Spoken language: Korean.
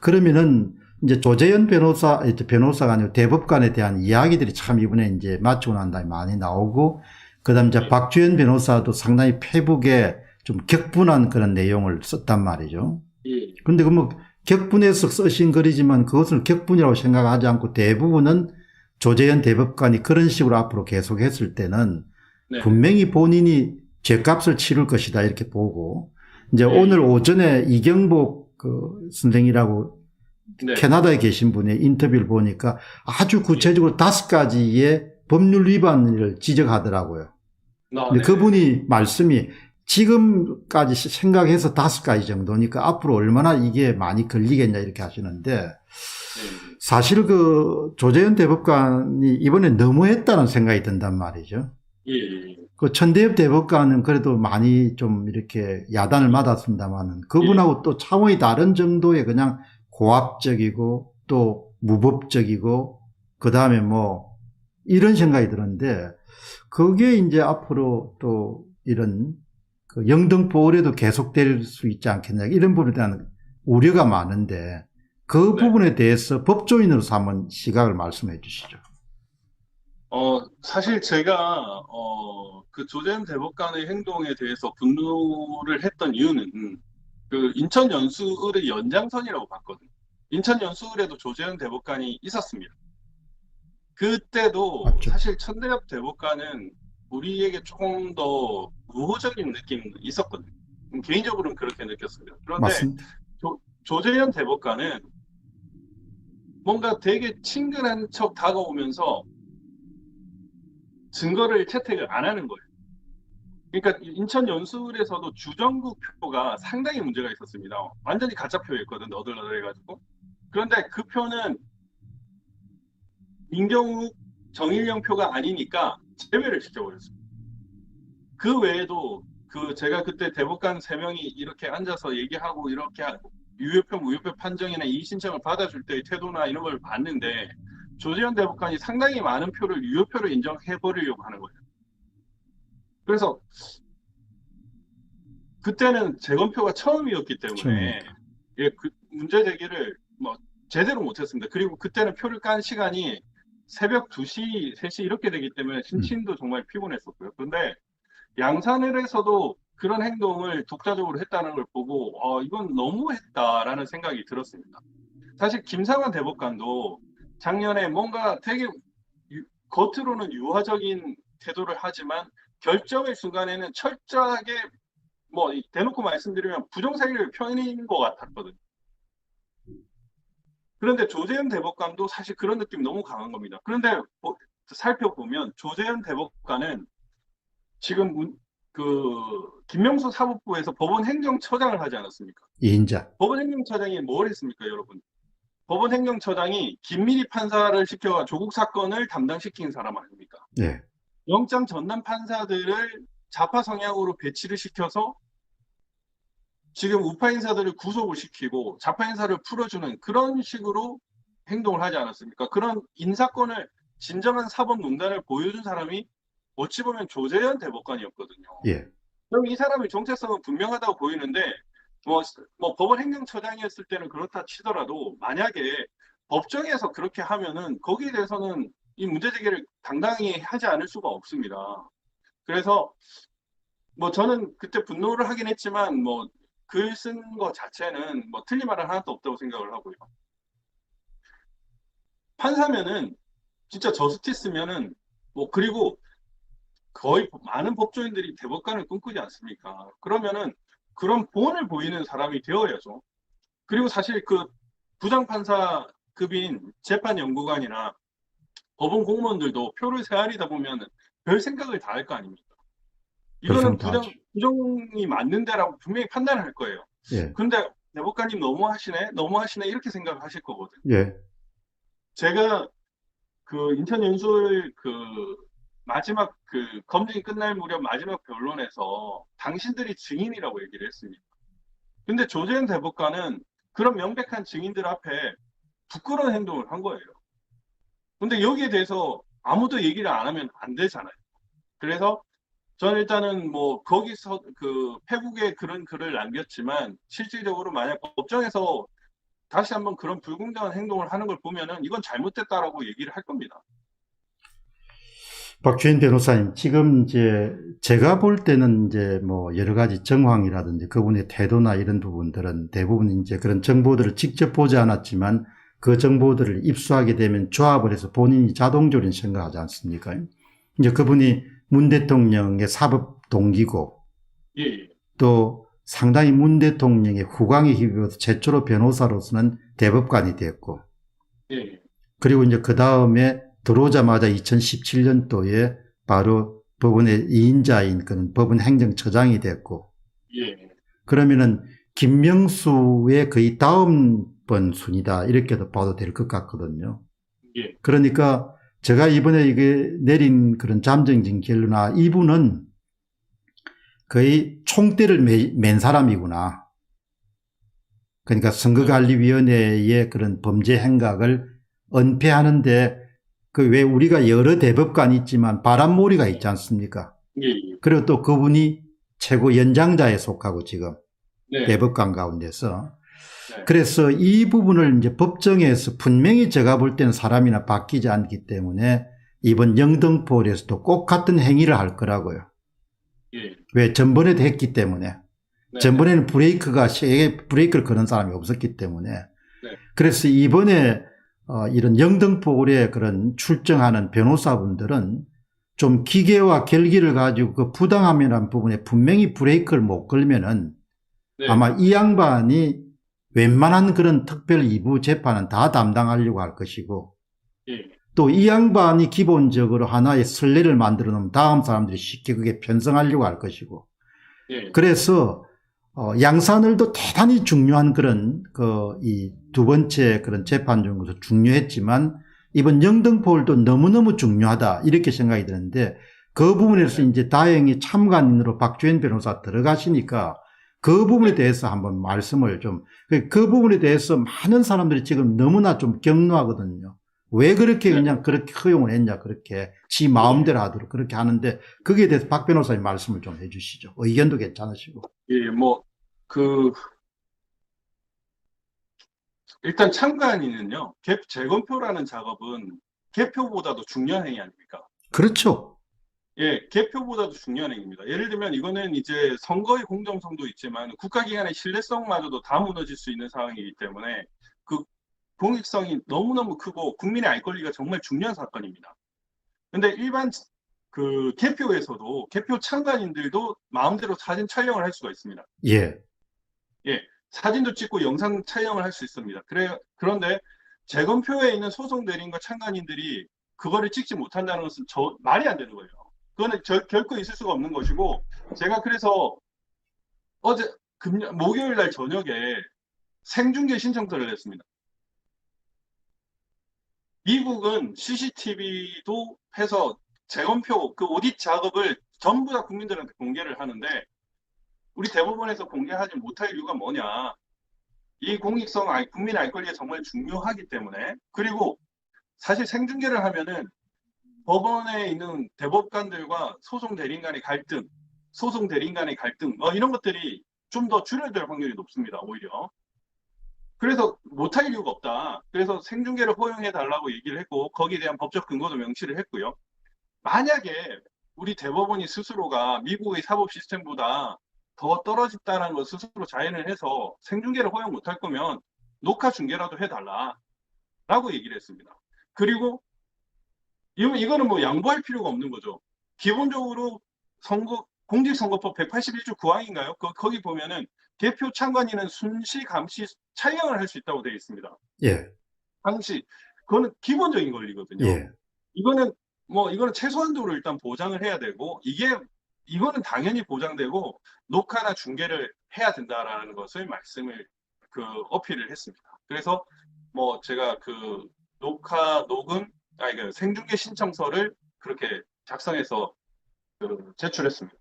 그러면은 이제 조재현 변호사가 아니고 대법관에 대한 이야기들이 참 이번에 이제 마치고 난 다음에 많이 나오고, 그다음 이제 박주현 변호사도 상당히 페북에 좀 격분한 그런 내용을 썼단 말이죠. 예, 근데 그 뭐 격분해서 쓰신 글이지만 그것을 격분이라고 생각하지 않고 대부분은 조재현 대법관이 그런 식으로 앞으로 계속했을 때는 네네. 분명히 본인이 죗값을 치를 것이다 이렇게 보고, 이제 예, 오늘 오전에 이경복 그 선생이라고 네. 캐나다에 계신 분의 인터뷰를 보니까 아주 예. 구체적으로 5가지의 법률 위반을 지적하더라고요. 아, 근데 네네네. 그분이 말씀이 지금까지 생각해서 5가지 정도니까 앞으로 얼마나 이게 많이 걸리겠냐 이렇게 하시는데, 예, 사실 그 조재현 대법관이 이번에 너무했다는 생각이 든단 말이죠. 예, 예, 그 천대엽 대법관은 그래도 많이 좀 이렇게 야단을 맞았습니다만은 예, 그분하고 또 차원이 다른 정도의 그냥 고압적이고 또 무법적이고 그 다음에 뭐 이런 생각이 드는데, 그게 이제 앞으로 또 이런 그 영등포 의뢰도 계속될 수 있지 않겠냐 이런 부분에 대한 우려가 많은데, 그 네. 부분에 대해서 법조인으로서 한번 시각을 말씀해 주시죠. 사실 제가, 그 조재현 대법관의 행동에 대해서 분노를 했던 이유는, 그 인천 연수을의 연장선이라고 봤거든요. 인천 연수을에도 조재현 대법관이 있었습니다. 그때도 맞죠? 사실 천대엽 대법관은 우리에게 조금 더 우호적인 느낌이 있었거든요. 개인적으로는 그렇게 느꼈습니다. 그런데 맞습니다. 조재현 대법관은 뭔가 되게 친근한 척 다가오면서 증거를 채택을 안 하는 거예요. 그러니까 인천 연수에서도 주정부 표가 상당히 문제가 있었습니다. 완전히 가짜 표였거든, 너덜너덜해가지고. 그런데 그 표는 민경욱, 정일영 표가 아니니까 제외를 시켜버렸습니다. 그 외에도 그 제가 그때 대법관 3명이 이렇게 앉아서 얘기하고 이렇게 하고 유효표, 무효표 판정이나 이의 신청을 받아줄 때의 태도나 이런 걸 봤는데 조재현 대법관이 상당히 많은 표를 유효표로 인정해 버리려고 하는 거예요. 그래서 그때는 재검표가 처음이었기 때문에 처음이니까. 예, 그 문제 제기를 뭐 제대로 못했습니다. 그리고 그때는 표를 깐 시간이 새벽 2시, 3시 이렇게 되기 때문에 음. 신친도 정말 피곤했었고요. 그런데 양산을에서도 그런 행동을 독자적으로 했다는 걸 보고 이건 너무했다라는 생각이 들었습니다. 사실 김상환 대법관도 작년에 뭔가 되게 겉으로는 유화적인 태도를 하지만 결정의 순간에는 철저하게 뭐 대놓고 말씀드리면 부정사기를 펴는 것 같았거든요. 그런데 조재현 대법관도 사실 그런 느낌이 너무 강한 겁니다. 그런데 살펴보면 조재현 대법관은 지금 김명수 사법부에서 법원 행정처장을 하지 않았습니까? 이인자. 법원 행정처장이 뭘 했습니까, 여러분? 법원 행정처장이 김민희 판사를 시켜 조국 사건을 담당시킨 사람 아닙니까? 예. 영장 전담 판사들을 좌파 성향으로 배치를 시켜서 지금 우파 인사들을 구속을 시키고 좌파 인사를 풀어주는 그런 식으로 행동을 하지 않았습니까? 그런 인사권을 진정한 사법농단을 보여준 사람이 어찌 보면 조재현 대법관이었거든요. 예. 그럼 이 사람의 정체성은 분명하다고 보이는데 뭐, 뭐 법원 행정처장이었을 때는 그렇다 치더라도 만약에 법정에서 그렇게 하면은 거기에 대해서는 이 문제 제기를 당당히 하지 않을 수가 없습니다. 그래서 뭐 저는 그때 분노를 하긴 했지만 뭐 글 쓴 거 자체는 뭐 틀린 말은 하나도 없다고 생각을 하고요. 판사면은 진짜 저스티스면은 뭐 그리고 거의 많은 법조인들이 대법관을 꿈꾸지 않습니까? 그러면은 그런 본을 보이는 사람이 되어야죠. 그리고 사실 그 부장판사급인 재판연구관이나 법원 공무원들도 표를 세알이다 보면 별 생각을 다 할 거 아닙니까? 이거는 별생 다 하죠. 부정이 맞는데라고 분명히 판단을 할 거예요. 예. 근데 대법관님 너무하시네, 너무하시네 이렇게 생각하실 거거든요. 예. 제가 그 인천 연수를 마지막 검증이 끝날 무렵 마지막 변론에서 당신들이 증인이라고 얘기를 했습니다. 근데 조재현 대법관은 그런 명백한 증인들 앞에 부끄러운 행동을 한 거예요. 근데 여기에 대해서 아무도 얘기를 안 하면 안 되잖아요. 그래서 저는 일단은 뭐 거기서 그 페북에 그런 글을 남겼지만 실질적으로 만약 법정에서 다시 한번 그런 불공정한 행동을 하는 걸 보면은 이건 잘못됐다라고 얘기를 할 겁니다. 박주인 변호사님, 지금 이제 제가 볼 때는 이제 뭐 여러 가지 정황이라든지 그분의 태도나 이런 부분들은 대부분 이제 그런 정보들을 직접 보지 않았지만 그 정보들을 입수하게 되면 조합을 해서 본인이 자동적으로 생각하지 않습니까? 이제 그분이 문 대통령의 사법 동기고 예, 예, 또 상당히 문 대통령의 후광에 힘입어서 최초로 변호사로서는 대법관이 됐고 예, 예, 그리고 이제 그 다음에 들어오자마자 2017년도에 바로 법원의 2인자인 그런 법원 행정처장이 됐고, 예, 그러면은 김명수의 거의 다음번 순이다. 이렇게도 봐도 될 것 같거든요. 예, 그러니까 제가 이번에 이게 내린 그런 잠정적 결론아, 이분은 거의 총대를 맨 사람이구나. 그러니까 선거관리위원회의 그런 범죄 행각을 은폐하는데 그 왜 우리가 여러 대법관이 있지만 바람몰이가 있지 않습니까? 예, 예. 그리고 또 그분이 최고 연장자에 속하고 지금 네, 대법관 가운데서 네, 그래서 이 부분을 이제 법정에서 분명히 제가 볼 때는 사람이나 바뀌지 않기 때문에 이번 영등포에서도 꼭 같은 행위를 할 거라고요. 예, 왜 전번에도 했기 때문에 네, 전번에는 브레이크가 세게 브레이크를 거는 사람이 없었기 때문에 네, 그래서 이번에 이런 영등포울에 그런 출정하는 변호사분들은 좀 기계와 결기를 가지고 그 부당함이라는 부분에 분명히 브레이크를 못 걸면은 네, 아마 이 양반이 웬만한 그런 특별 2부 재판은 다 담당하려고 할 것이고 예, 또 이 양반이 기본적으로 하나의 선례를 만들어 놓으면 다음 사람들이 쉽게 그게 편성하려고 할 것이고 예, 그래서 양산을도 대단히 중요한 그런 이 두 번째 그런 재판 중에서 중요했지만 이번 영등포울도 너무너무 중요하다 이렇게 생각이 드는데 그 부분에서 네, 이제 다행히 참관인으로 박주현 변호사 들어가시니까 그 부분에 네, 대해서 한번 말씀을 좀 그 부분에 대해서 많은 사람들이 지금 너무나 좀 격노하거든요. 왜 그렇게 네, 그냥 그렇게 허용을 했냐 그렇게 지 예, 마음대로 하도록 그렇게 하는데 거기에 대해서 박 변호사님 말씀을 좀 해주시죠. 의견도 괜찮으시고. 예, 뭐, 그, 일단 참관인은요, 재검표라는 작업은 개표보다도 중요한 행위 아닙니까? 그렇죠. 예, 개표보다도 중요한 행위입니다. 예를 들면 이거는 이제 선거의 공정성도 있지만 국가기관의 신뢰성마저도 다 무너질 수 있는 상황이기 때문에 그 공익성이 너무너무 크고 국민의 알 권리가 정말 중요한 사건입니다. 근데 일반 그 개표에서도 개표 참관인들도 마음대로 사진 촬영을 할 수가 있습니다. 예. 예, 사진도 찍고 영상 촬영을 할 수 있습니다. 그런데 재검표에 있는 소송 대리인과 참관인들이 그거를 찍지 못한다는 것은 말이 안 되는 거예요. 그거는 결코 있을 수가 없는 것이고, 제가 그래서 어제 목요일 날 저녁에 생중계 신청서를 냈습니다. 미국은 CCTV도 해서 재검표 그 오딧 작업을 전부 다 국민들한테 공개를 하는데 우리 대법원에서 공개하지 못할 이유가 뭐냐? 이 공익성, 국민 알 권리가 정말 중요하기 때문에 그리고 사실 생중계를 하면은 법원에 있는 대법관들과 소송 대리인 간의 갈등, 이런 것들이 좀 더 줄어들 확률이 높습니다. 오히려. 그래서 못할 이유가 없다. 그래서 생중계를 허용해 달라고 얘기를 했고 거기에 대한 법적 근거도 명시를 했고요. 만약에 우리 대법원이 스스로가 미국의 사법 시스템보다 더 떨어졌다는 걸 스스로 자인을 해서 생중계를 허용 못할 거면 녹화 중계라도 해달라라고 얘기를 했습니다. 그리고 이거는 뭐 양보할 필요가 없는 거죠. 기본적으로 공직선거법 181조 9항인가요? 거기 보면은 대표 참관인은 순시, 감시, 촬영을 할 수 있다고 되어 있습니다. 예. 당시 그거는 기본적인 권리거든요. 예. 이거는 최소한도로 일단 보장을 해야 되고 이거는 당연히 보장되고 녹화나 중계를 해야 된다라는 것을 말씀을 어필을 했습니다. 그래서 뭐 제가 녹화 녹음 그 생중계 신청서를 그렇게 작성해서 제출했습니다.